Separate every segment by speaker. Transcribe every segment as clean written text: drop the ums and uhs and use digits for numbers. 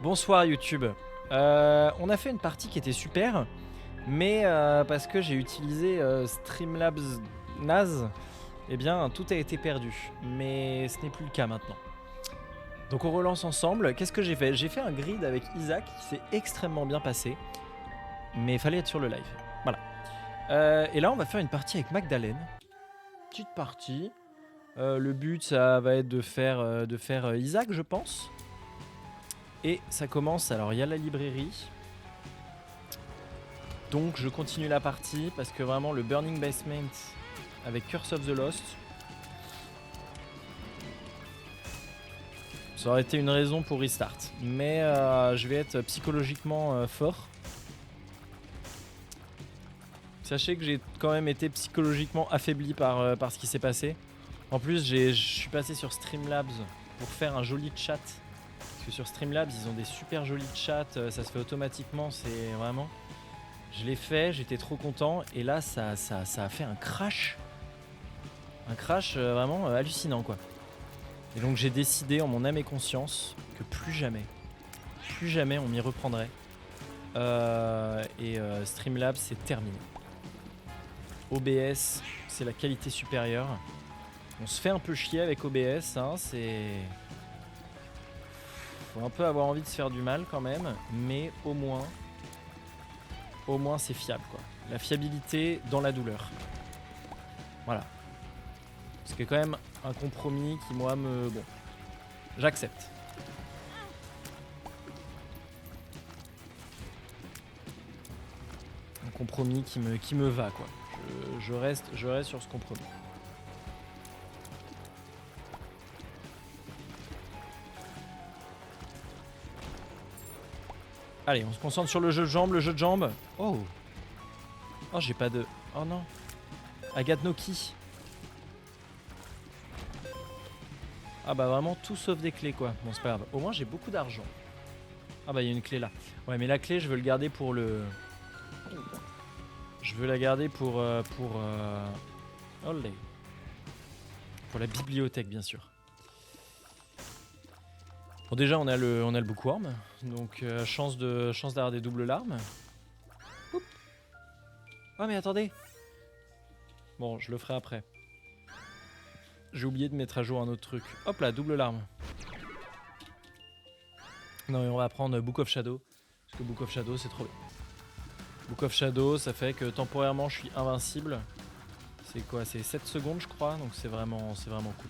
Speaker 1: Bonsoir YouTube. On a fait une partie qui était super, mais parce que j'ai utilisé Streamlabs naze, eh bien tout a été perdu. Mais ce n'est plus le cas maintenant. Donc on relance ensemble. Qu'est-ce que j'ai fait? J'ai fait un grid avec Isaac qui s'est extrêmement bien passé, mais il fallait être sur le live. Voilà. Et là on va faire une partie avec Magdalene. Petite partie. Le but ça va être de faire Isaac, je pense. Et ça commence, alors il y a la librairie. Donc je continue la partie parce que vraiment le Burning Basement avec Curse of the Lost, ça aurait été une raison pour restart. Mais je vais être psychologiquement fort. Sachez que j'ai quand même été psychologiquement affaibli par ce qui s'est passé. En plus je suis passé sur Streamlabs pour faire un joli chat. Parce que sur Streamlabs ils ont des super jolis chats, ça se fait automatiquement, c'est vraiment... Je l'ai fait, j'étais trop content et là ça a fait un crash. Un crash vraiment hallucinant quoi. Et donc j'ai décidé en mon âme et conscience que plus jamais on m'y reprendrait. Streamlabs c'est terminé. OBS c'est la qualité supérieure. On se fait un peu chier avec OBS, hein, c'est... Faut un peu avoir envie de se faire du mal quand même, mais au moins c'est fiable quoi. La fiabilité dans la douleur. Voilà. C'est quand même un compromis qui moi me... Bon. J'accepte. Un compromis qui me va quoi. Je reste sur ce compromis. Allez, on se concentre sur le jeu de jambes, Oh. Oh, j'ai pas de... Oh non. Agathe Noki. Ah bah vraiment tout sauf des clés quoi. Bon c'est pas grave. Au moins j'ai beaucoup d'argent. Ah bah il y a une clé là. Ouais mais la clé je veux le garder pour le... Je veux la garder pour... Olé. Pour la bibliothèque bien sûr. Bon déjà on a le bookworm. Donc chance d'avoir des doubles larmes. Oup. Ah mais attendez. Bon je le ferai après. J'ai oublié de mettre à jour un autre truc. Hop là, double larme. Non mais on va prendre Book of Shadow. Parce que Book of Shadow c'est trop bien. Book of Shadow ça fait que temporairement je suis invincible. C'est quoi? C'est 7 secondes je crois. Donc c'est vraiment cool.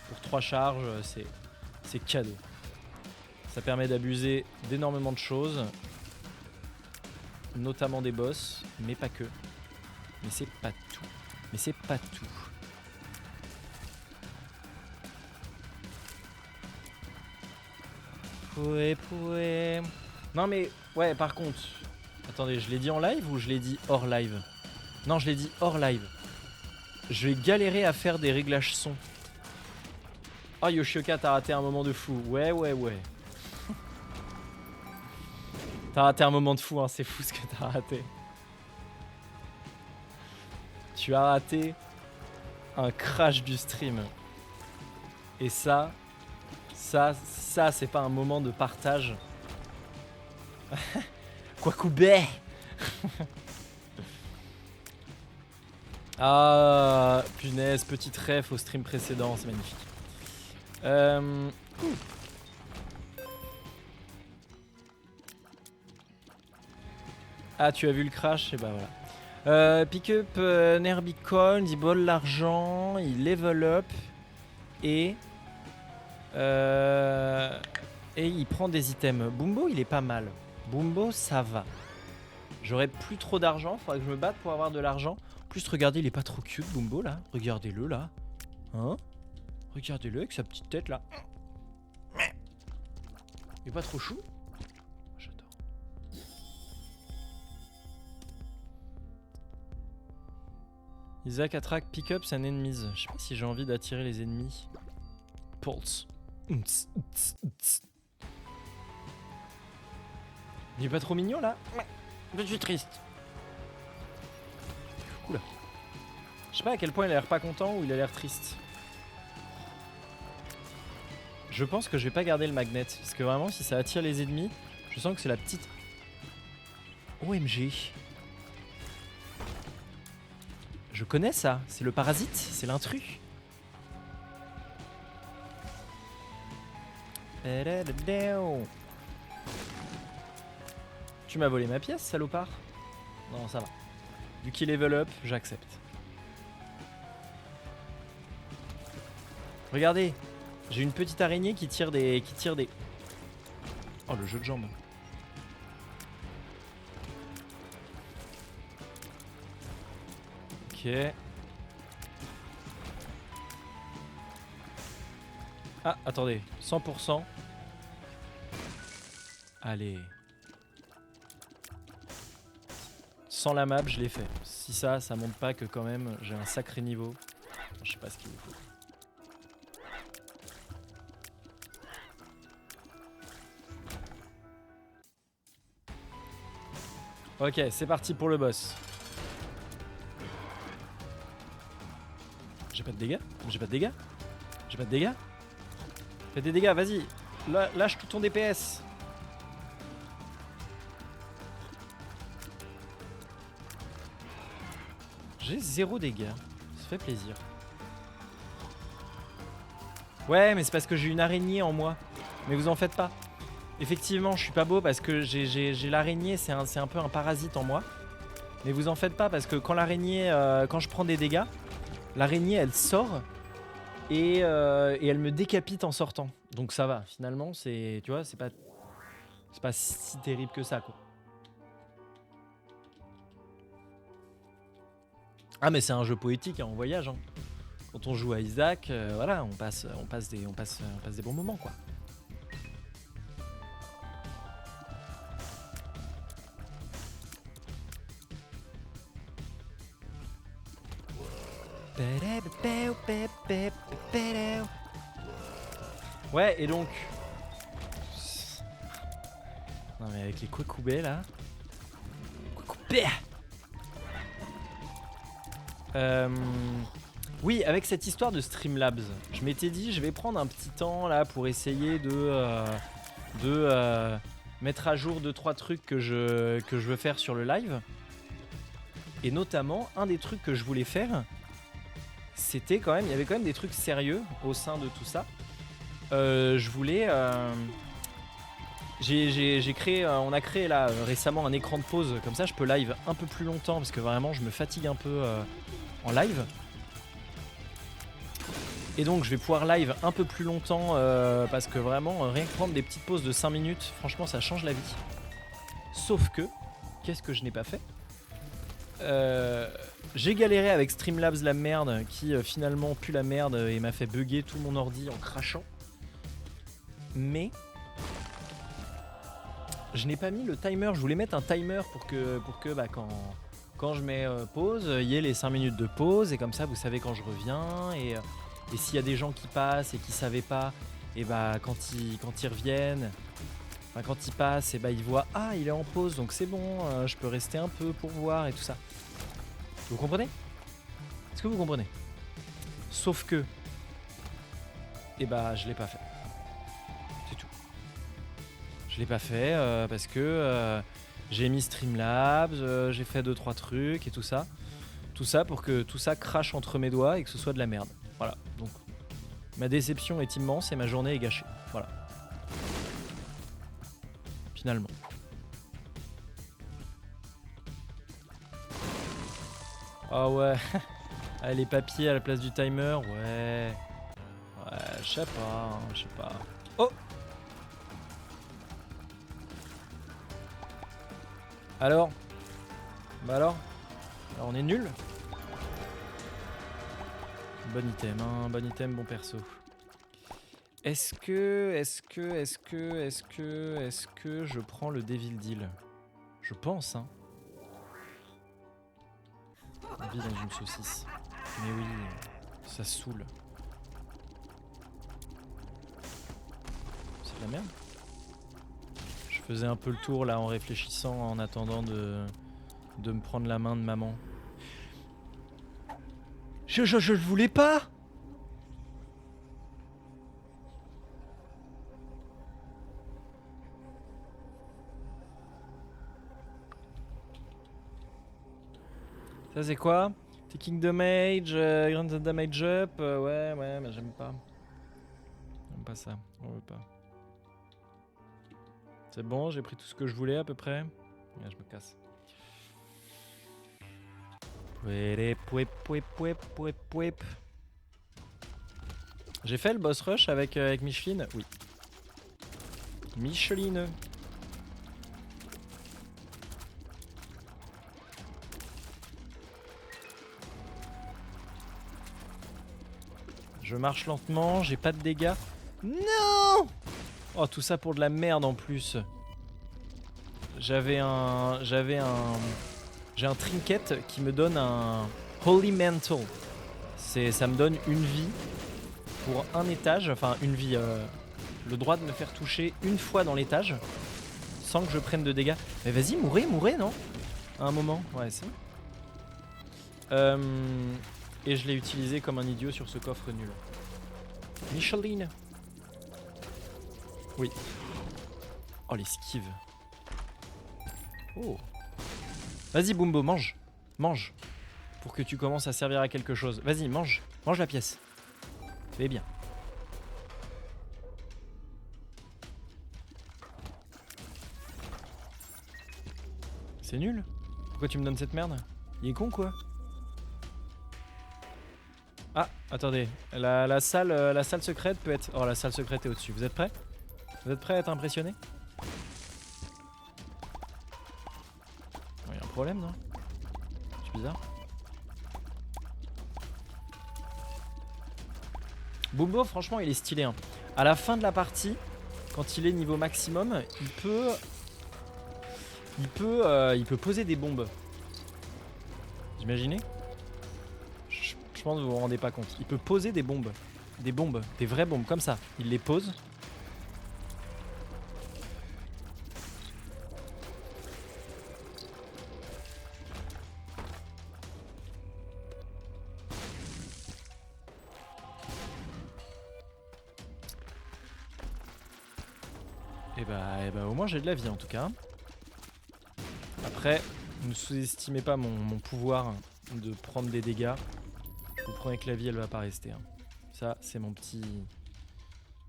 Speaker 1: Pour 3 charges c'est cadeau. Ça permet d'abuser d'énormément de choses. Notamment des boss. Mais pas que. Mais c'est pas tout. Poué. Non mais, ouais, par contre... Attendez, je l'ai dit en live ou je l'ai dit hors live? Non, je l'ai dit hors live. Je vais galérer à faire des réglages son. Oh, Yoshioka, t'as raté un moment de fou. Ouais. T'as raté un moment de fou, hein, c'est fou ce que t'as raté. Tu as raté un crash du stream. Et ça c'est pas un moment de partage. Kwakubé. Ah, punaise, petite ref au stream précédent, c'est magnifique. Ah, tu as vu le crash? Et bah voilà. Pick up Nerbicon, il vole l'argent, il level up et il prend des items. Bumbo, il est pas mal. Bumbo, ça va. J'aurais plus trop d'argent, faudrait que je me batte pour avoir de l'argent. En plus, regardez, il est pas trop cute, Bumbo, là. Regardez-le, là. Hein? Regardez-le avec sa petite tête, là. Il est pas trop chou? J'adore. Isaac attraque pick-ups and enemies. Je sais pas si j'ai envie d'attirer les ennemis. Pulse. Il est pas trop mignon là? Je suis triste. Oula. Je sais pas à quel point il a l'air pas content ou il a l'air triste. Je pense que je vais pas garder le magnet. Parce que vraiment, si ça attire les ennemis, je sens que c'est la petite... OMG. Je connais ça. C'est le parasite. C'est l'intrus. Tu m'as volé ma pièce, salopard? Non, ça va. Vu qu'il level up, j'accepte. Regardez, j'ai une petite araignée qui tire des... Oh, le jeu de jambes. Ok. Ah, attendez, 100%. Allez. Sans la map, je l'ai fait. Si ça montre pas que quand même j'ai un sacré niveau. Je sais pas ce qu'il me faut. Ok, c'est parti pour le boss. J'ai pas de dégâts? J'ai pas de dégâts? J'ai pas de dégâts? Fais des dégâts, vas-y. Lâche tout ton DPS. J'ai 0 dégâts. Ça fait plaisir. Ouais, mais c'est parce que j'ai une araignée en moi. Mais vous en faites pas. Effectivement, je suis pas beau parce que j'ai l'araignée, c'est un peu un parasite en moi. Mais vous en faites pas parce que quand l'araignée, quand je prends des dégâts, l'araignée elle sort et elle me décapite en sortant. Donc ça va, finalement, c'est, tu vois, c'est pas si terrible que ça, quoi. Ah mais c'est un jeu poétique, hein, on voyage. Hein. Quand on joue à Isaac, voilà, on passe des bons moments, quoi. Ouais, et donc... Non mais avec les Kwekubé là... Kwekubé. Oui, avec cette histoire de Streamlabs, je m'étais dit je vais prendre un petit temps là pour essayer de mettre à jour 2-3 trucs que je veux faire sur le live. Et notamment, un des trucs que je voulais faire, c'était quand même, il y avait quand même des trucs sérieux au sein de tout ça. Je voulais... j'ai créé, on a créé là récemment un écran de pause, comme ça je peux live un peu plus longtemps parce que vraiment je me fatigue un peu en live. Et donc je vais pouvoir live un peu plus longtemps parce que vraiment rien que prendre des petites pauses de 5 minutes, franchement ça change la vie. Sauf que, qu'est-ce que je n'ai pas fait? J'ai galéré avec Streamlabs la merde qui finalement pue la merde et m'a fait bugger tout mon ordi en crachant. Mais je n'ai pas mis le timer, je voulais mettre un timer pour que bah, quand je mets pause, il y ait les 5 minutes de pause et comme ça vous savez quand je reviens et s'il y a des gens qui passent et qui savaient pas, et bah quand ils reviennent, bah, quand ils passent, et bah ils voient ah il est en pause donc c'est bon, je peux rester un peu pour voir et tout ça. Vous comprenez? Est-ce que vous comprenez? Sauf que, et bah je l'ai pas fait. C'est tout. Je l'ai pas fait parce que j'ai mis Streamlabs, j'ai fait 2-3 trucs et tout ça. Tout ça pour que tout ça crache entre mes doigts et que ce soit de la merde. Voilà, donc ma déception est immense et ma journée est gâchée. Voilà. Finalement. Ah ouais. Ah, les papiers à la place du timer, ouais. Ouais, je sais pas, hein, je sais pas. Oh! Alors? Bah alors? Alors on est nul? Bon item, hein, bon item, bon perso. Est-ce que je prends le Devil Deal? Je pense, hein. On vit dans une saucisse. Mais oui, ça saoule. C'est de la merde. Je faisais un peu le tour là en réfléchissant, en attendant de me prendre la main de maman. Je le voulais pas! Ça c'est quoi? Taking damage, grant the damage up. Ouais, mais j'aime pas. J'aime pas ça, on veut pas. C'est bon, j'ai pris tout ce que je voulais à peu près. Ouais, je me casse. J'ai fait le boss rush avec Micheline? Oui. Micheline. Je marche lentement, j'ai pas de dégâts. Non! Oh, tout ça pour de la merde en plus. J'ai un trinket qui me donne un Holy Mantle. Ça me donne une vie pour un étage, enfin une vie, le droit de me faire toucher une fois dans l'étage sans que je prenne de dégâts. Mais vas-y, mourrez, non? À un moment, ouais, c'est. Et je l'ai utilisé comme un idiot sur ce coffre nul. Micheline. Oui. Oh, l'esquive. Oh. Vas-y, Bumbo, mange. Mange. Pour que tu commences à servir à quelque chose. Vas-y, mange. Mange la pièce. Fais bien. C'est nul. Pourquoi tu me donnes cette merde? Il est con, quoi. Ah, attendez. La salle secrète peut être... Oh, la salle secrète est au-dessus. Vous êtes prêts? Vous êtes prêts à être impressionnés? Il y a un problème, non? C'est bizarre. Bumbo, franchement, il est stylé. Hein. À la fin de la partie, quand il est niveau maximum, il peut poser des bombes. Vous imaginez? Je pense que vous vous rendez pas compte. Il peut poser des bombes. Des vraies bombes, comme ça. Il les pose. Et bah au moins j'ai de la vie en tout cas. Après, ne sous-estimez pas mon pouvoir de prendre des dégâts. Je vous promets que la vie elle va pas rester. Hein. Ça c'est mon petit...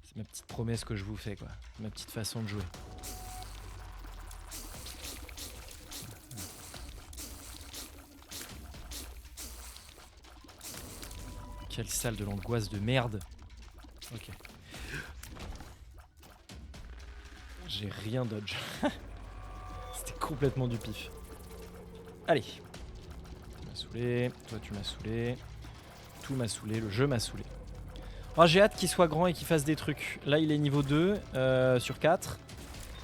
Speaker 1: C'est ma petite promesse que je vous fais quoi. Ma petite façon de jouer. Quelle salle de l'angoisse de merde. Ok. J'ai rien dodge. C'était complètement du pif. Allez. Tu m'as saoulé, toi tu m'as saoulé. Tout m'a saoulé, le jeu m'a saoulé. Oh, j'ai hâte qu'il soit grand et qu'il fasse des trucs. Là il est niveau 2 sur 4.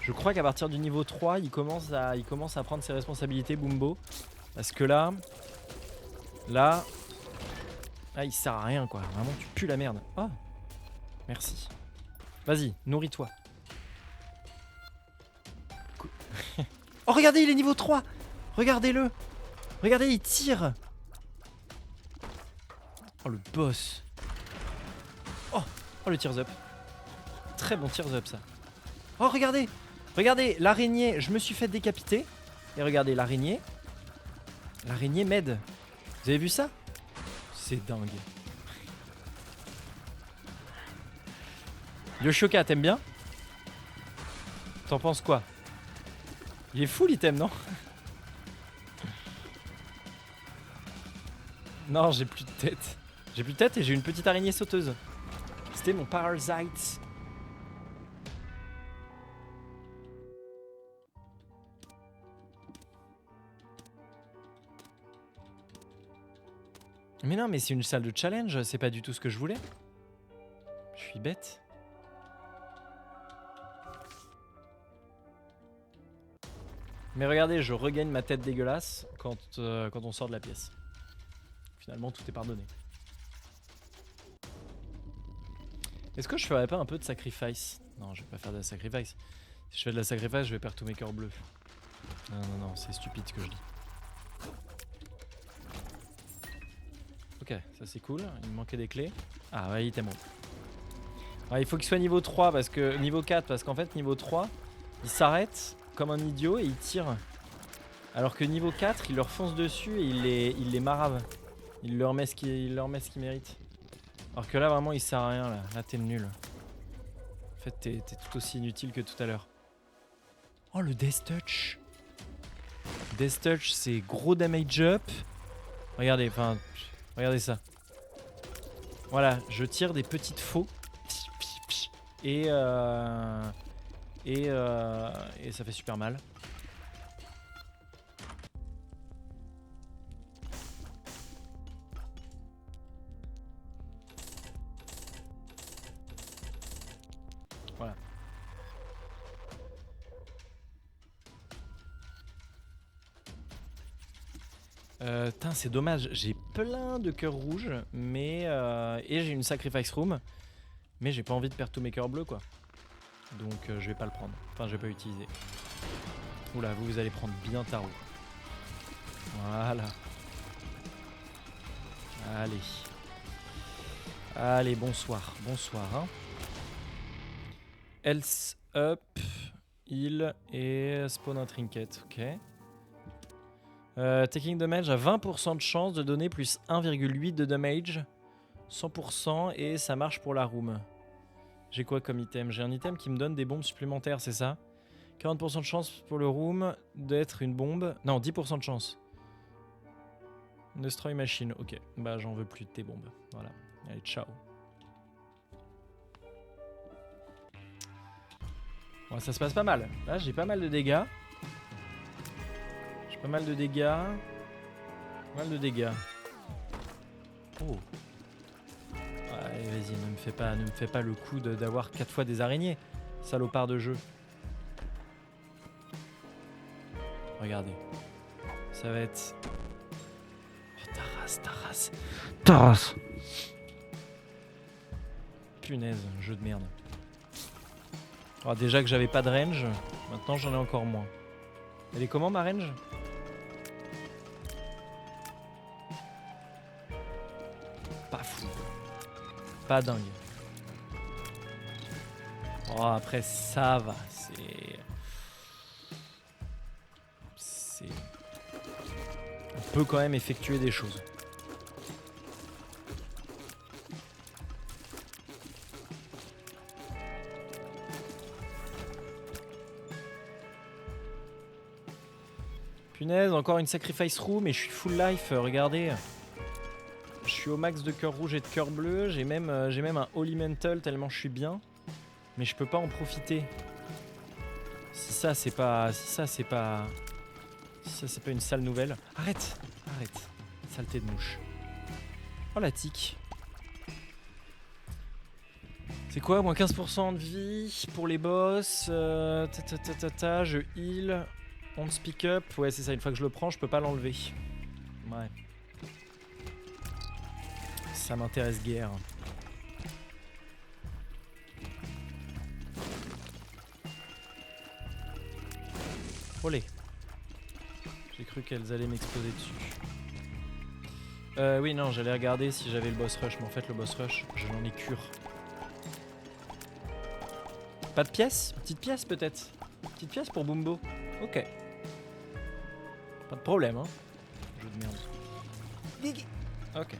Speaker 1: Je crois qu'à partir du niveau 3 il commence à prendre ses responsabilités, Bumbo. Parce que là il sert à rien quoi. Vraiment tu pues la merde. Oh, merci. Vas-y, nourris-toi. Oh regardez, il est niveau 3. Regardez-le. Regardez, il tire. Oh le boss. Oh le tears up. Très bon tears up ça. Oh regardez. Regardez, l'araignée, je me suis fait décapiter. Et regardez, l'araignée m'aide. Vous avez vu ça? C'est dingue. Yoshioka, t'aimes bien? T'en penses quoi? Il est fou l'item, non? Non, j'ai plus de tête. J'ai plus de tête et j'ai une petite araignée sauteuse. C'était mon parasite. Mais non, mais c'est une salle de challenge, c'est pas du tout ce que je voulais. Je suis bête. Mais regardez, je regagne ma tête dégueulasse quand on sort de la pièce. Finalement, tout est pardonné. Est-ce que je ferais pas un peu de sacrifice? Non, je vais pas faire de la sacrifice. Si je fais de la sacrifice, je vais perdre tous mes cœurs bleus. Non, c'est stupide ce que je dis. Ok, ça c'est cool. Il me manquait des clés. Ah ouais, il était bon. Ouais, il faut qu'il soit niveau 3 parce que niveau 4 parce qu'en fait niveau 3, il s'arrête comme un idiot et il tire Alors que niveau 4, il leur fonce dessus et il les marave. Il leur met ce qu'ils méritent. Alors que là, vraiment, il sert à rien. Là t'es nul. En fait, t'es tout aussi inutile que tout à l'heure. Oh, le Death Touch. Death Touch, c'est gros damage up. Regardez, regardez ça. Voilà, je tire des petites faux. Et ça fait super mal. Voilà. Tain, c'est dommage, j'ai plein de cœurs rouges, mais et j'ai une sacrifice room, mais j'ai pas envie de perdre tous mes cœurs bleus quoi. Donc je vais pas le prendre. Enfin, je vais pas utiliser. Oula, vous allez prendre bien tarot. Voilà. Allez. Allez, bonsoir. Bonsoir. Hein. Else up, heal et spawn un trinket. Ok. Taking damage a 20% de chance de donner plus 1,8 de damage. 100% et ça marche pour la room. J'ai quoi comme item? J'ai un item qui me donne des bombes supplémentaires, c'est ça? 40% de chance pour le room d'être une bombe. Non, 10% de chance. Destroy machine, ok. Bah j'en veux plus de tes bombes. Voilà. Allez, ciao. Bon, ça se passe pas mal. Là, j'ai pas mal de dégâts. J'ai pas mal de dégâts. Pas mal de dégâts. Oh. Allez, vas-y, ne me fais pas le coup d'avoir 4 fois des araignées. Salopard de jeu. Regardez. Ça va être... Oh, ta race. Punaise, jeu de merde. Alors déjà que j'avais pas de range, maintenant j'en ai encore moins. Elle est comment ma range? Pas fou. Pas dingue. Oh, après ça va, on peut quand même effectuer des choses. Punaise, encore une sacrifice room et je suis full life, regardez. Je suis au max de cœur rouge et de cœur bleu, j'ai même un holy mental tellement je suis bien. Mais je peux pas en profiter. Si ça c'est pas une sale nouvelle. Arrête. Saleté de mouche. Oh la tique. C'est quoi, moins 15% de vie pour les boss. Je heal. On speak up. Ouais, c'est ça, une fois que je le prends, je peux pas l'enlever. Ouais. Ça m'intéresse guère. Olé. J'ai cru qu'elles allaient m'exploser dessus. Oui, non, j'allais regarder si j'avais le boss rush, mais en fait, le boss rush, je n'en ai cure. Pas de pièce? Petite pièce peut-être? Petite pièce pour Bumbo? Ok. Pas de problème, hein. Jeu de merde. Ok.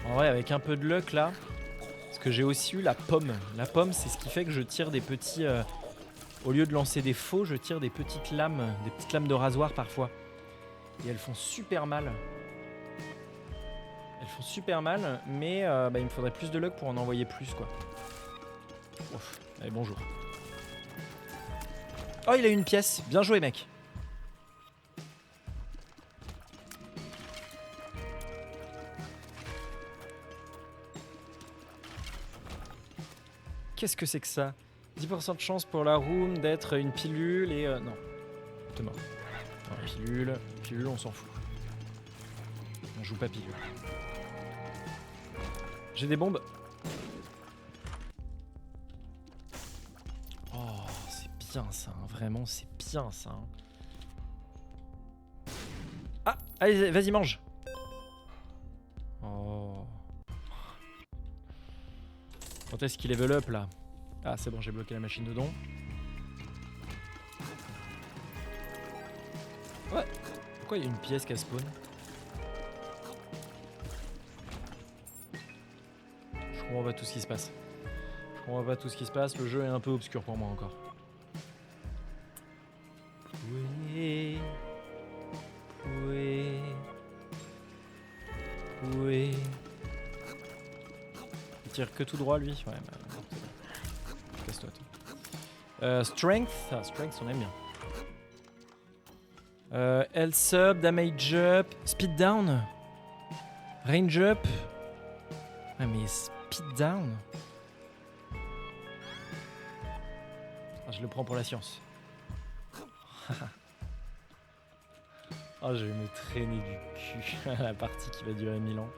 Speaker 1: En vrai, avec un peu de luck là, parce que j'ai aussi eu la pomme. La pomme, c'est ce qui fait que je tire des petits... au lieu de lancer des faux, je tire des petites lames de rasoir parfois. Et elles font super mal. Mais il me faudrait plus de luck pour en envoyer plus, quoi. Ouf. Allez, bonjour. Oh, il a une pièce. Bien joué, mec. Qu'est-ce que c'est que ça? 10% de chance pour la room d'être une pilule et... non. T'es mort. Non, pilule, on s'en fout. On joue pas pilule. J'ai des bombes. Oh, c'est bien ça, hein. Vraiment, c'est bien ça. Hein. Ah, allez, vas-y, mange. Oh. Quand est-ce qu'il level up là? Ah c'est bon, j'ai bloqué la machine de don. Ouais. Pourquoi il y a une pièce qui a spawn? Je comprends pas tout ce qui se passe. Je comprends pas tout ce qui se passe. Le jeu est un peu obscur pour moi encore. Oui. Oui. Oui. Il tire que tout droit lui. Ouais, bah, c'est bon. Casse-toi toi. Strength. Ah, strength, on aime bien. Health sub, damage up, speed down, range up. Ah mais speed down. Ah, je le prends pour la science. Oh, je vais me traîner du cul à la partie qui va durer 1000 ans.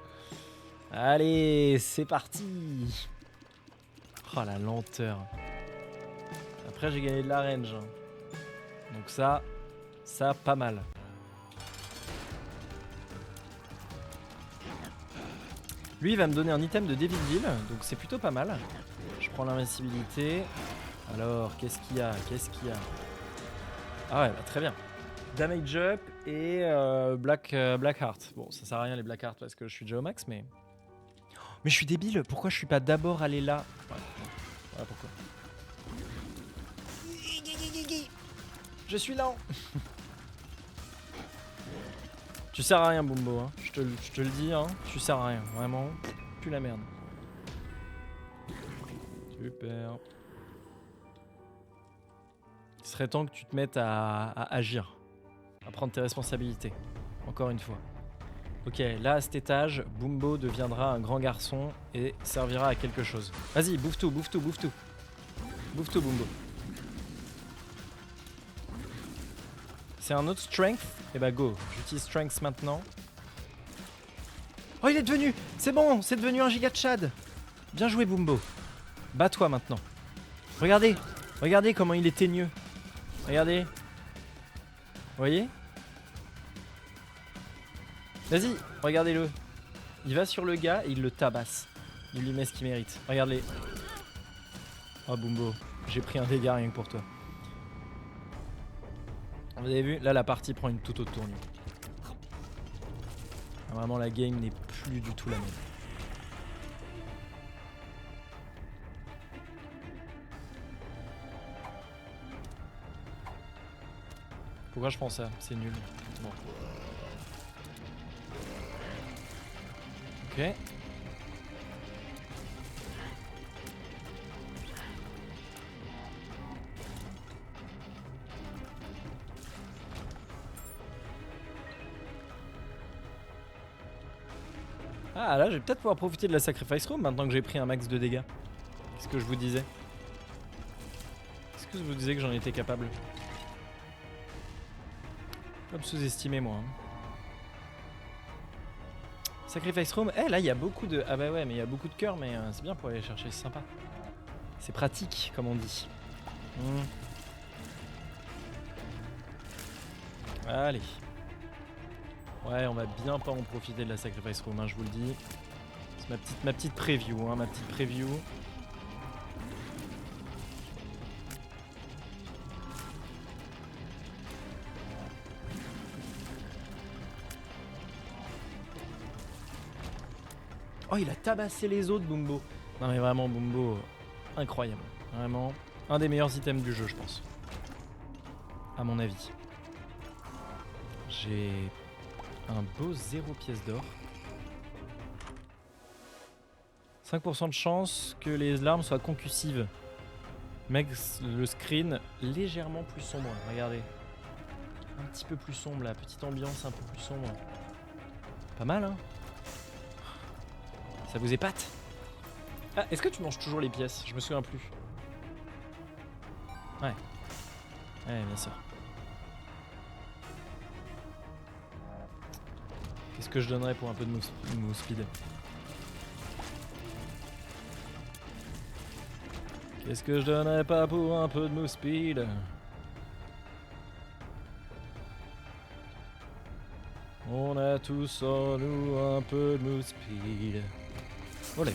Speaker 1: Allez, c'est parti. Oh la lenteur. Après j'ai gagné de la range. Donc ça pas mal. Lui il va me donner un item de Devilville, donc c'est plutôt pas mal. Je prends l'invincibilité. Alors, qu'est-ce qu'il y a? Ah ouais, bah, très bien. Damage up et Black Heart. Bon, ça sert à rien les Black Heart parce que je suis déjà au max, mais... Mais je suis débile, pourquoi je suis pas d'abord allé là? Ouais. Voilà pourquoi. Je suis lent. Tu sers à rien, Bumbo, hein. Je te le dis, hein. Tu sers à rien, vraiment. Plus la merde. Super. Il serait temps que tu te mettes à agir, à prendre tes responsabilités. Encore une fois. Ok, là à cet étage, Bumbo deviendra un grand garçon et servira à quelque chose. Vas-y, bouffe tout. Bouffe tout, Bumbo. C'est un autre strength? Et bah go, j'utilise strength maintenant. Oh il est devenu! C'est bon, c'est devenu un giga Chad. Bien joué Bumbo. Bats-toi maintenant. Regardez comment il est teigneux. Regardez. Vous voyez? Vas-y, regardez-le. Il va sur le gars et il le tabasse. Il lui met ce qu'il mérite. Regarde-les. Oh Bumbo, j'ai pris un dégât rien que pour toi. Vous avez vu? Là la partie prend une toute autre tournure. Vraiment la game n'est plus du tout la même. Pourquoi je prends ça? C'est nul. Bon. Ok. Ah là je vais peut-être pouvoir profiter de la Sacrifice Room maintenant que j'ai pris un max de dégâts. Qu'est-ce que je vous disais? Est-ce que je vous disais que j'en étais capable? Pas me sous-estimer moi. Sacrifice Room, là il y a beaucoup de... Ah bah ouais mais il y a beaucoup de cœurs mais c'est bien pour aller chercher, c'est sympa. C'est pratique comme on dit. Allez. Ouais, on va bien pas en profiter de la Sacrifice Room, hein, je vous le dis. C'est ma petite preview, hein, Oh, il a tabassé les autres, Bumbo. Non mais vraiment, Bumbo, incroyable. Vraiment, un des meilleurs items du jeu, je pense. À mon avis. J'ai un beau 0 pièce d'or. 5% de chance que les larmes soient concussives. Mec, le screen légèrement plus sombre, regardez. Un petit peu plus sombre, la petite ambiance un peu plus sombre. Pas mal, hein? Ça vous épate? Ah, est-ce que tu manges toujours les pièces? Je me souviens plus. Ouais. Ouais, bien sûr. Qu'est-ce que je donnerais pour un peu de move speed? Qu'est-ce que je donnerais pas pour un peu de move speed? On a tous en nous un peu de move speed. Olé.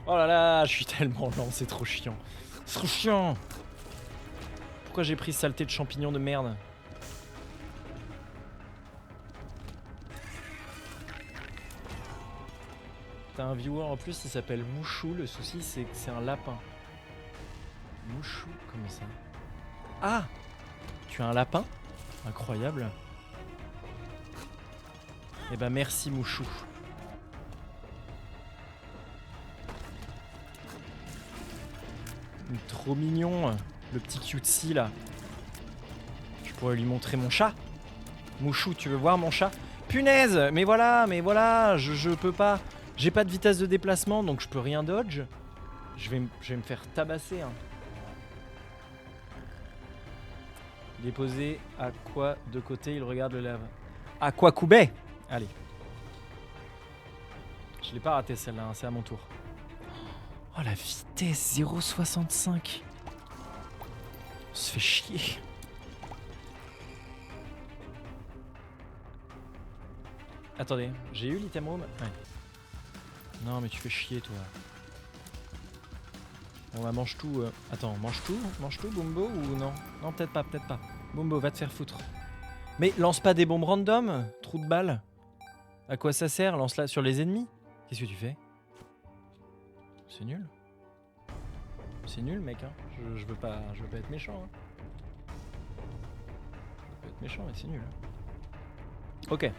Speaker 1: Oh là là, je suis tellement lent, c'est trop chiant. C'est trop chiant. Pourquoi j'ai pris saleté de champignons de merde? T'as un viewer en plus, il s'appelle Mouchou. Le souci, c'est que c'est un lapin. Mouchou, comment ça? Ah! Tu as un lapin? Incroyable. Eh ben merci Mouchou. Trop mignon, le petit cutesy là. Je pourrais lui montrer mon chat. Mouchou, tu veux voir mon chat? Punaise! Mais voilà, je peux pas. J'ai pas de vitesse de déplacement, donc je peux rien dodge. Je vais me faire tabasser. Hein. Déposer à quoi de côté il regarde le lave. À quoi Koubé? Allez. Je l'ai pas raté celle-là, hein, c'est à mon tour. Oh la vitesse 0,65. On se fait chier. Attendez, j'ai eu l'item room? Ouais. Non mais tu fais chier toi. On va mange tout. Attends, mange tout, Bumbo ou non? Non peut-être pas. Bumbo, va te faire foutre. Mais lance pas des bombes random, trou de balle. À quoi ça sert? Lance-la sur les ennemis. Qu'est-ce que tu fais? C'est nul. C'est nul mec, hein. Je veux pas être méchant. Hein. Je veux être méchant mais c'est nul. Ok.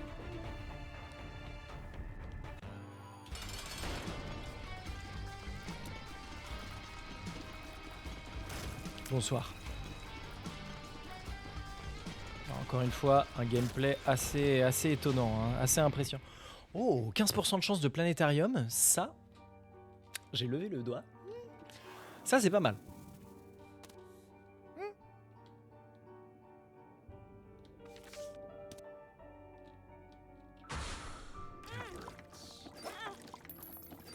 Speaker 1: Bonsoir. Alors, encore une fois, un gameplay assez étonnant, hein, assez impressionnant. Oh, 15% de chance de planétarium, ça, j'ai levé le doigt. Ça, c'est pas mal.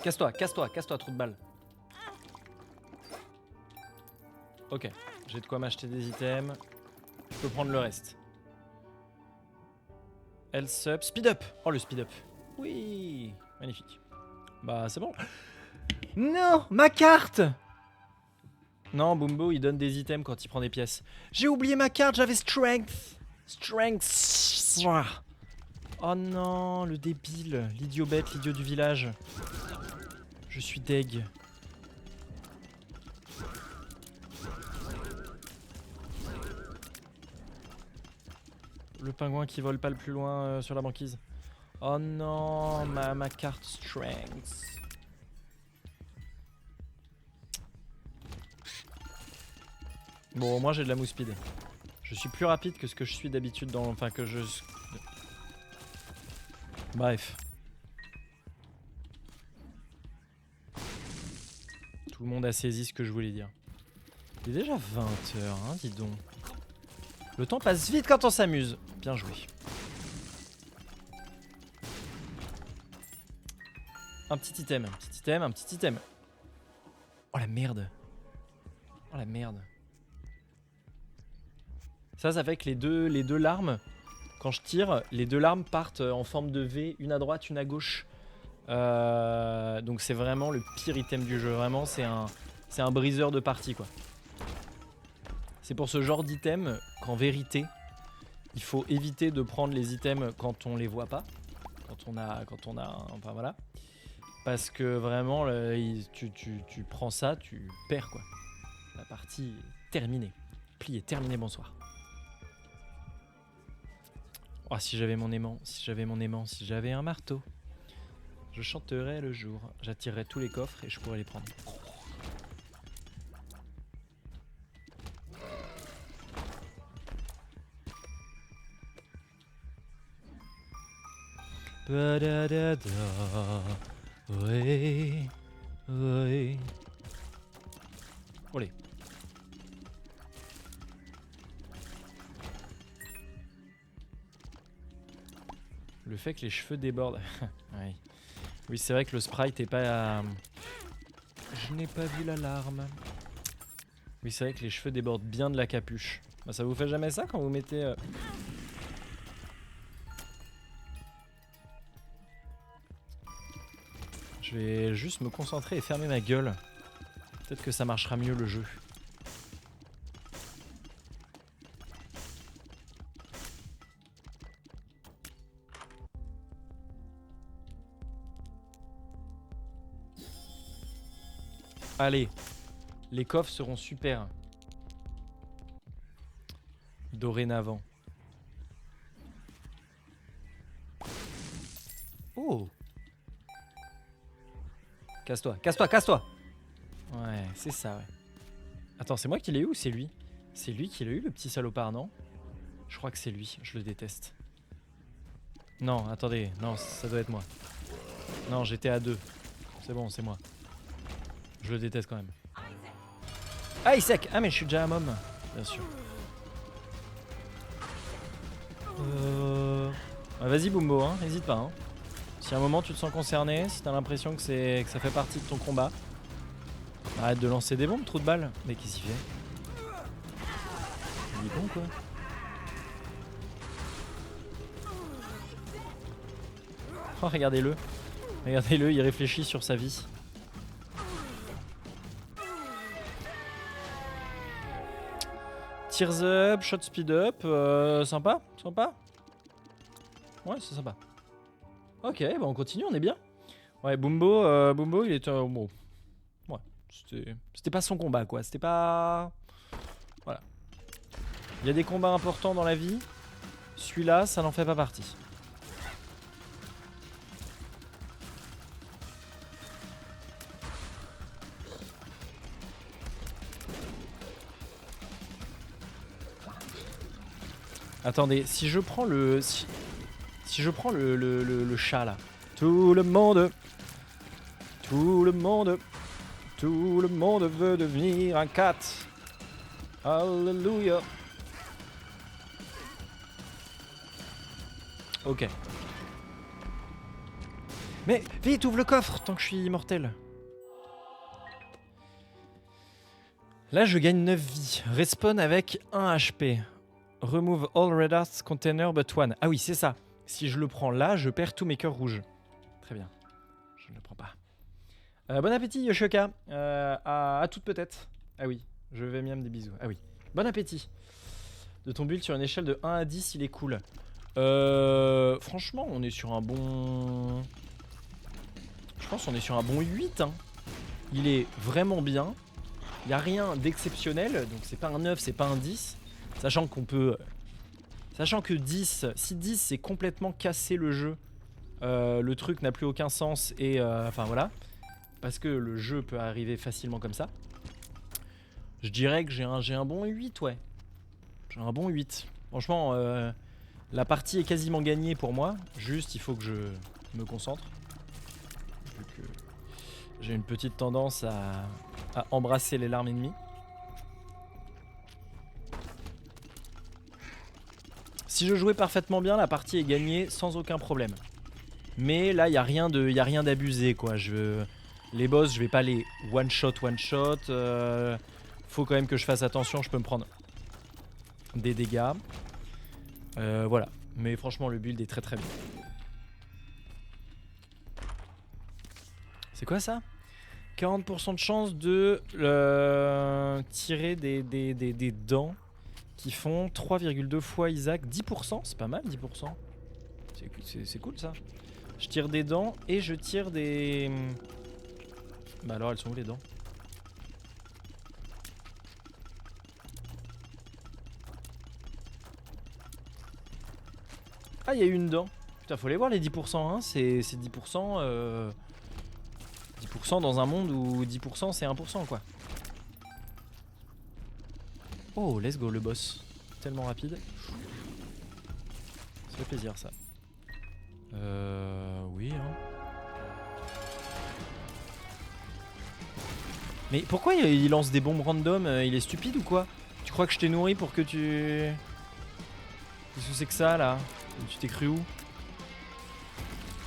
Speaker 1: Casse-toi, trou de balle. Ok, j'ai de quoi m'acheter des items. Je peux prendre le reste. Health up, speed up. Oh, le speed up. Oui, magnifique. Bah, c'est bon. Non, ma carte. Non, Bumbo, il donne des items quand il prend des pièces. J'ai oublié ma carte, j'avais strength. Strength. Oh non, le débile. L'idiot bête, l'idiot du village. Je suis deg. Le pingouin qui vole pas le plus loin sur la banquise. Oh non, ma carte strength. Bon, moi j'ai de la mousse speed. Je suis plus rapide que ce que je suis d'habitude dans... Enfin que je... Bref. Tout le monde a saisi ce que je voulais dire. Il est déjà 20h, hein, dis donc. Le temps passe vite quand on s'amuse. Bien joué. Un petit item, un petit item. Oh la merde. Oh la merde. Ça fait que les deux larmes, quand je tire, les deux larmes partent en forme de V, une à droite, une à gauche. Donc c'est vraiment le pire item du jeu. Vraiment, c'est un briseur de partie, quoi. C'est pour ce genre d'item qu'en vérité, il faut éviter de prendre les items quand on les voit pas. Quand on a, enfin voilà. Parce que vraiment, tu prends ça, tu perds, quoi. La partie est terminée. Plié, terminé, bonsoir. Oh, si j'avais mon aimant, si j'avais un marteau, je chanterais le jour, j'attirerais tous les coffres et je pourrais les prendre. Oui, oui. Allez. Le fait que les cheveux débordent. Oui, oui c'est vrai que le sprite est pas... Je n'ai pas vu l'alarme. Oui, c'est vrai que les cheveux débordent bien de la capuche. Bah, ça vous fait jamais ça quand vous mettez... Je vais juste me concentrer et fermer ma gueule. Peut-être que ça marchera mieux le jeu. Allez, les coffres seront super. Dorénavant. Oh! Casse-toi, casse-toi, casse-toi! Ouais, c'est ça, ouais. Attends, c'est moi qui l'ai eu ou c'est lui? C'est lui qui l'a eu, le petit salopard, non? Je crois que c'est lui, je le déteste. Non, attendez, non, ça doit être moi. Non, j'étais à 2. C'est bon, c'est moi. Je le déteste quand même. Ah, il sec! Ah, mais je suis déjà un homme, bien sûr. Vas-y, Bumbo, hein, n'hésite pas. Hein. Si à un moment tu te sens concerné, si t'as l'impression que ça fait partie de ton combat, arrête de lancer des bombes, trou de balle. Mais qu'est-ce qu'il fait? Il est con quoi. Oh, regardez-le. Regardez-le, il réfléchit sur sa vie. Tears up, shot speed up, sympa, sympa. Ouais, c'est sympa. Ok, bah on continue, on est bien. Ouais, Bumbo, Bumbo il est... bon. Ouais, c'était pas son combat quoi, c'était pas... Voilà. Il y a des combats importants dans la vie. Celui-là, ça n'en fait pas partie. Attendez, si je prends le... Si je prends le chat là. Tout le monde veut devenir un cat. Alléluia. Ok. Mais vite, ouvre le coffre tant que je suis immortel. Là, je gagne 9 vies. Respawn avec 1 HP. Remove all red hearts container but one. Ah oui, c'est ça. Si je le prends là, je perds tous mes cœurs rouges. Très bien. Je ne le prends pas. Bon appétit, Yoshioka. À toute peut-être. Ah oui, je vais miam des bisous. Ah oui. Bon appétit. De ton build sur une échelle de 1 à 10, il est cool. Franchement, on est sur un bon... Je pense qu'on est sur un bon 8. Hein. Il est vraiment bien. Il n'y a rien d'exceptionnel. Donc c'est pas un 9, c'est pas un 10. Sachant qu'on peut... Sachant que 10, si 10 c'est complètement cassé le jeu, le truc n'a plus aucun sens et... Enfin voilà. Parce que le jeu peut arriver facilement comme ça. Je dirais que j'ai un bon 8, ouais. J'ai un bon 8. Franchement, la partie est quasiment gagnée pour moi. Juste, il faut que je me concentre. Vu que j'ai une petite tendance à embrasser les larmes ennemies. Si je jouais parfaitement bien, la partie est gagnée sans aucun problème. Mais là, il n'y a rien d'abusé, quoi. Les boss, je vais pas les one shot. Faut quand même que je fasse attention, je peux me prendre des dégâts. Voilà. Mais franchement, le build est très très bien. C'est quoi ça? 40% de chance de tirer des dents qui font 3,2 fois Isaac. 10%, c'est pas mal 10%. C'est cool ça. Je tire des dents et je tire des... Bah alors elles sont où les dents? Ah, il y a eu une dent. Putain, faut les voir les 10%, hein. C'est 10%, 10% dans un monde où 10% c'est 1%, quoi. Oh, let's go, le boss. Tellement rapide. Ça fait plaisir, ça. Oui, hein. Mais pourquoi il lance des bombes random? Il est stupide ou quoi? Tu crois que je t'ai nourri pour que tu... Qu'est-ce que c'est que ça, là? Tu t'es cru où?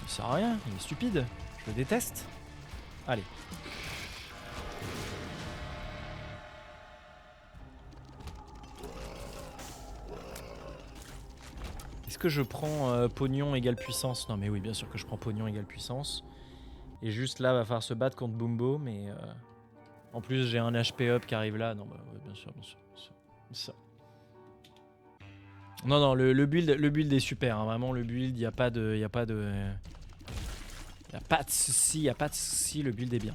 Speaker 1: Il sert à rien, il est stupide. Je le déteste. Allez. Est-ce que je prends pognon égale puissance? Non mais oui, bien sûr que je prends pognon égale puissance. Et juste là, va falloir se battre contre Bumbo, mais en plus j'ai un HP up qui arrive là. Non, bah ouais, bien sûr, bien sûr, bien sûr. Ça. Non, le build est super. Hein. Vraiment, le build, il y a pas de, y a pas de souci, y a pas de souci. Le build est bien.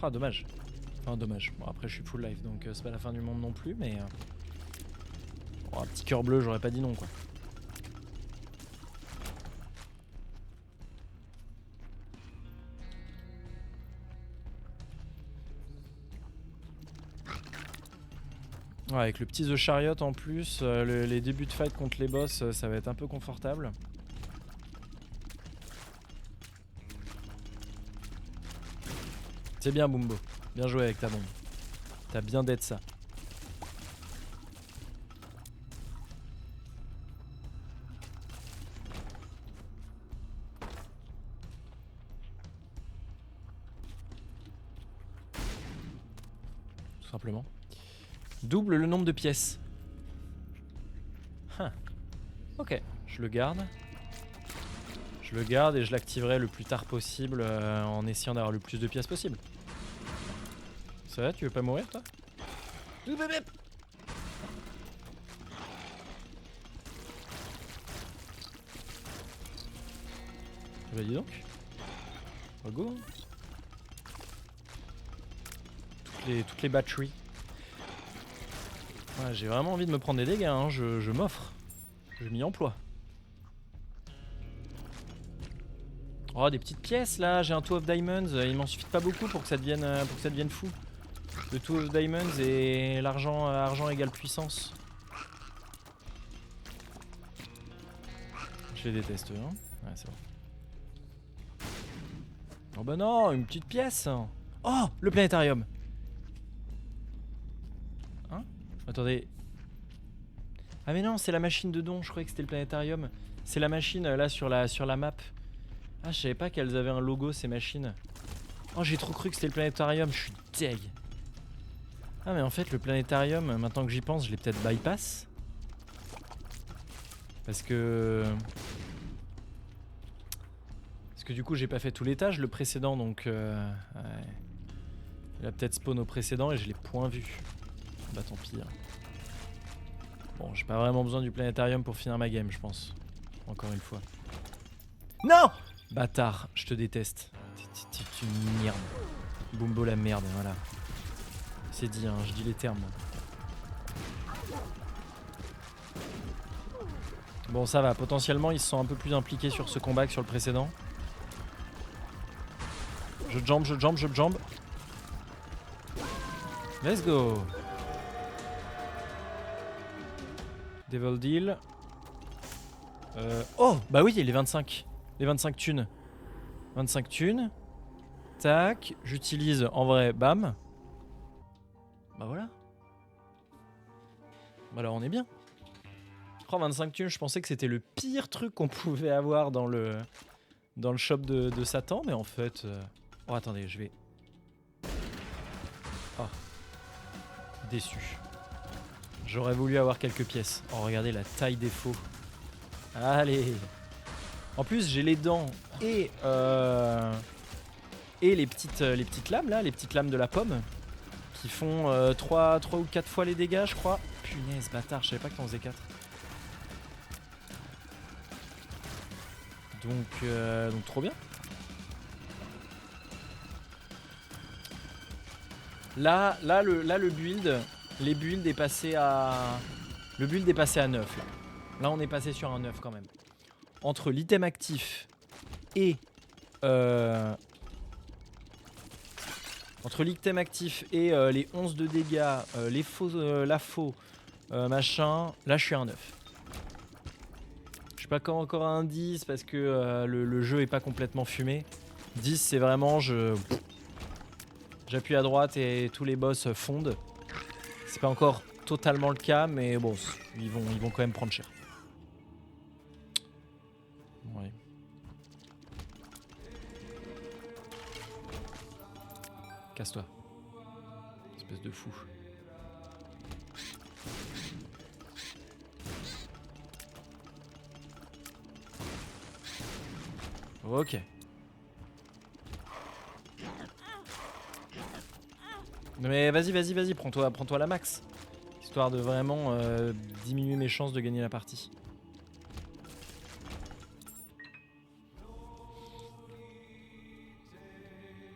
Speaker 1: Ah, dommage. Enfin, dommage. Bon, après, je suis full life, donc c'est pas la fin du monde non plus, mais... Bon, un petit cœur bleu, j'aurais pas dit non, quoi. Ouais, avec le petit The Chariot en plus, les débuts de fight contre les boss, ça va être un peu confortable. C'est bien, Bumbo. Bien joué avec ta bombe. T'as bien d'être ça. Tout simplement. Double le nombre de pièces. Huh. Ok, je le garde. Je le garde et je l'activerai le plus tard possible en essayant d'avoir le plus de pièces possible. Ça va, tu veux pas mourir toi? Bah dis donc. Bah go. Toutes les batteries. Ouais, j'ai vraiment envie de me prendre des dégâts, hein. Je m'offre. Je m'y emploie. Oh, des petites pièces là, j'ai un Two of Diamonds, il m'en suffit pas beaucoup pour que ça devienne fou. Le Two of Diamonds et l'argent argent égale puissance. Je les déteste, hein. Ouais, c'est bon. Oh bah non, une petite pièce. Oh, le planétarium. Hein? Attendez. Ah mais non, c'est la machine de don, je croyais que c'était le planétarium. C'est la machine là sur la map. Ah, je savais pas qu'elles avaient un logo ces machines. Oh, j'ai trop cru que c'était le planétarium, je suis deg. Ah mais en fait le planétarium, maintenant que j'y pense, je l'ai peut-être bypass. Parce que du coup j'ai pas fait tout l'étage, le précédent, donc ouais. Il a peut-être spawn au précédent et je l'ai point vu. Bah tant pis. Hein. Bon, j'ai pas vraiment besoin du planétarium pour finir ma game, je pense. Encore une fois. Non! Bâtard, je te déteste. T'es une merde. Bumbo la merde, voilà. C'est dit, hein, je dis les termes. Bon, ça va. Potentiellement, ils se sont un peu plus impliqués sur ce combat que sur le précédent. Je jump. Let's go. Devil Deal. Oh, bah oui, les 25. Les 25 thunes. 25 thunes. Tac. J'utilise en vrai, bam. Bah voilà. Bah là, on est bien. Oh, 25 thunes, je pensais que c'était le pire truc qu'on pouvait avoir dans le shop de Satan, mais en fait... Oh, attendez, je vais... Oh. Déçu. J'aurais voulu avoir quelques pièces. Oh, regardez la taille des faux. Allez. En plus, j'ai les dents et les petites lames, là, les petites lames de la pomme, qui font 3 ou 4 fois les dégâts, je crois. Punaise, bâtard, je savais pas que t'en faisais 4. Donc trop bien. Là le build, les builds est passé à... Le build est passé à 9 là. Là on est passé sur un 9 quand même. Entre l'item actif et... Entre l'item actif et les 11 de dégâts, les faux, la faux, machin, là je suis à un 9. Je suis pas encore à un 10 parce que le jeu est pas complètement fumé. 10 c'est vraiment j'appuie à droite et tous les boss fondent. C'est pas encore totalement le cas, mais bon, ils vont quand même prendre cher. Ouais. Casse-toi. Espèce de fou. Ok. Mais vas-y, prends-toi la max. Histoire de vraiment diminuer mes chances de gagner la partie.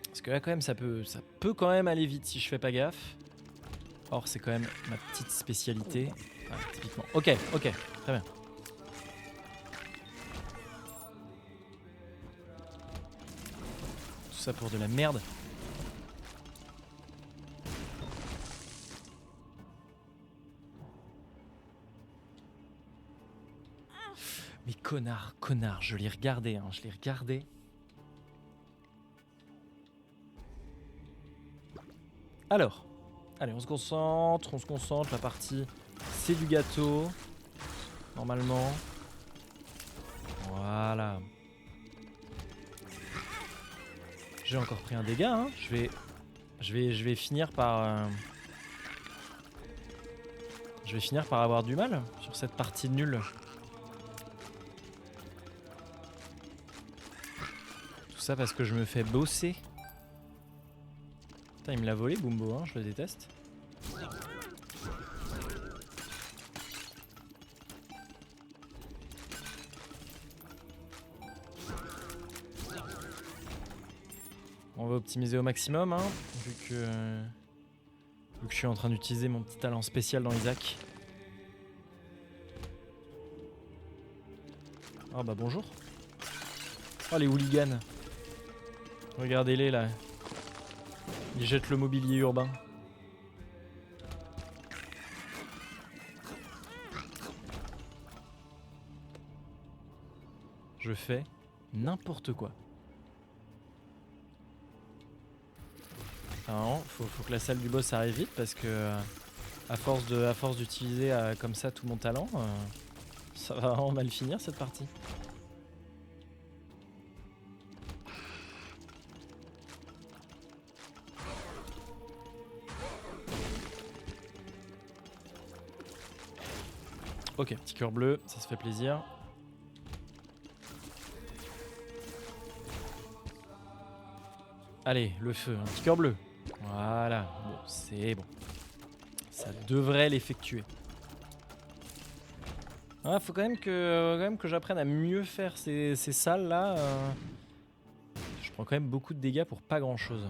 Speaker 1: Parce que là quand même ça peut quand même aller vite si je fais pas gaffe. Or c'est quand même ma petite spécialité. Ah, typiquement. Ok, très bien. Tout ça pour de la merde. Mais connard, je l'ai regardé, je l'ai regardé. Alors, allez, on se concentre, la partie, c'est du gâteau, normalement. Voilà. J'ai encore pris un dégât, je vais finir par... Je vais finir par avoir du mal sur cette partie nulle. Tout ça parce que je me fais bosser. Putain, il me l'a volé, Bumbo, je le déteste. On va optimiser au maximum, vu que je suis en train d'utiliser mon petit talent spécial dans Isaac. Ah bah bonjour. Oh les hooligans. Regardez-les là. Ils jettent le mobilier urbain. Je fais n'importe quoi. Alors, faut que la salle du boss arrive vite parce que à force d'utiliser comme ça tout mon talent, ça va vraiment mal finir cette partie. Ok, petit cœur bleu, ça se fait plaisir. Allez, le feu, un petit cœur bleu. Voilà, bon, c'est bon. Ça devrait l'effectuer. Ah, faut quand même que j'apprenne à mieux faire ces salles là. Je prends quand même beaucoup de dégâts pour pas grand chose.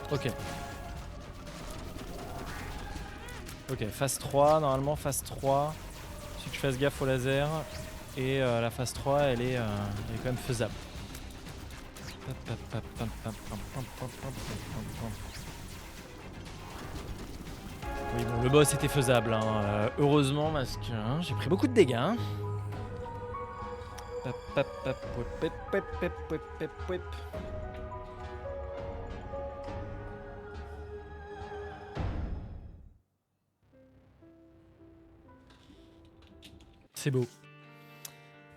Speaker 1: Ok. Ok, phase 3, normalement phase 3. Il suffit que je fasse gaffe au laser. Et la phase 3, elle est quand même faisable. Oui, bon, le boss était faisable, heureusement, parce que j'ai pris beaucoup de dégâts. C'est beau.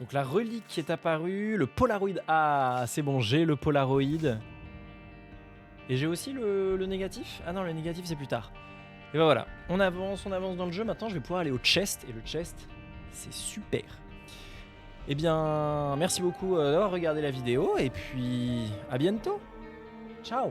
Speaker 1: Donc la relique qui est apparue, le Polaroid. Ah, c'est bon, j'ai le Polaroid. Et j'ai aussi le négatif. Ah non, le négatif c'est plus tard. Et ben voilà, on avance dans le jeu. Maintenant, je vais pouvoir aller au chest. Et le chest, c'est super. Eh bien, merci beaucoup d'avoir regardé la vidéo. Et puis, à bientôt. Ciao.